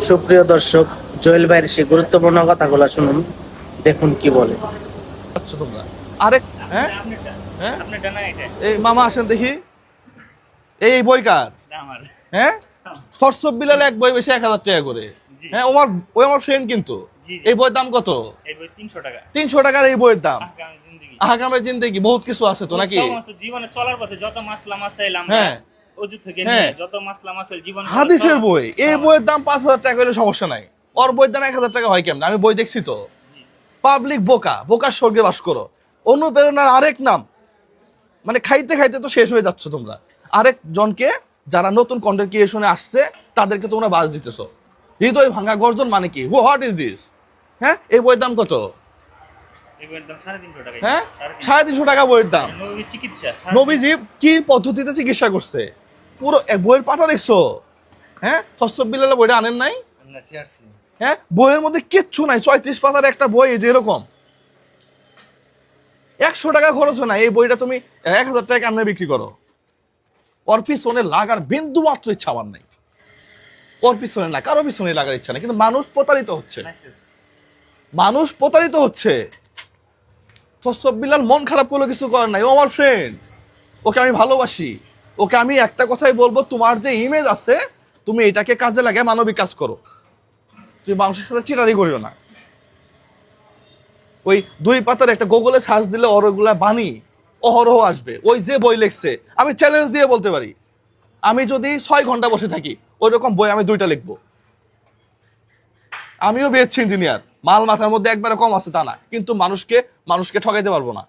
সুপ্রিয় দর্শক, জুয়েল ভাইয়ের সেই গুরুত্বপূর্ণ কথাগুলো শুনুন, দেখুন কি বলে। আচ্ছা তোমরা আরে হ্যাঁ হ্যাঁ এই মামা আসেন দেখি। এই বই কার? হ্যাঁ, থরসব বিলাল এক বই বেশি 1000 টাকা করে। হ্যাঁ, ওই আমার ফ্রেন্ড কিন্তু। এই বইয়ের দাম কত? এই বই 300 টাকা। 300 টাকার এই বইয়ের দাম। আহকামে জিন্দেগি। আহকামে জিন্দেগি বহুত কিছু আছে তো নাকি? সমস্ত জীবনে চলার পথে যত মাসলা মাসাইল আমরা হ্যাঁ ওযু থেকে হ্যাঁ। নিয়ে যত মাসলা মাসাইল জীবন হাদিসের বই, এই বইয়ের দাম 5000 টাকা হলে সমস্যা নাই। ওর বইয়ের দাম 1000 টাকা হয় কেমন? আমি বই দেখছি তো। পাবলিক বোকা, বোকার স্বর্গে বাস করো। অনুপ্রেরণার আরেক নাম, মানে খাইতে খাইতে তো শেষ হয়ে যাচ্ছ তোমরা। আরেক জনকে যারা নতুন কন্টেন্ট ক্রিয়েশনে আসছে তাদেরকে তোমরা বাজ দিতেছো। হৃদয় ভাঙা গর্জন মানে কি? What is this? হ্যাঁ, এই বইয়ের দাম কত? এই বইয়ের দাম 350 টাকা। হ্যাঁ, 350 টাকা বইয়ের দাম। নবী চিকিৎসা। নবীজি কি পদ্ধতিতে চিকিৎসা করছে পুরো বইয়ের পাতা দেখছো? হ্যাঁ, থরসব বিলাল বইটা আনেন নাই? হ্যাঁ, বইয়ের মধ্যে কিচ্ছু নাই। 34 পাতার একটা বই যে এরকম 100 টাকা খরচ হয় না। এই বইটা তুমি 1000 টাকা কেমনে বিক্রি করো? ওর পিছনে লাগার বিন্দু মাত্র ইচ্ছা আমার নাই। ওর পিছনে না, কারো পিছনে লাগার ইচ্ছা নেই, কিন্তু মানুষ প্রতারিত হচ্ছে। মানুষ প্রতারিত হচ্ছে। থরসব বিলাল মন খারাপ করলে কিছু করার নাই। ও আমার ফ্রেন্ড, ওকে আমি ভালোবাসি। ওকে আমি একটা কথাই বলবো, তোমার যে ইমেজ আছে তুমি এটাকে কাজে লাগে মানবিক কাজ করো। তুমি মানুষের সাথে চিটারি করিও না। ওই 2 পাতার একটা গুগলে সার্চ দিলে ওরগুলা বাণী অহরহ আসবে। ওই যে বই লিখছে, আমি চ্যালেঞ্জ দিয়ে বলতে পারি, আমি যদি 6 ঘন্টা বসে থাকি ওই রকম বই আমি 2টা লিখবো। আমিও বিএসসি ইঞ্জিনিয়ার, মাল মাথার মধ্যে একবারে কম আছে তা না, কিন্তু মানুষকে ঠকাইতে পারবো না।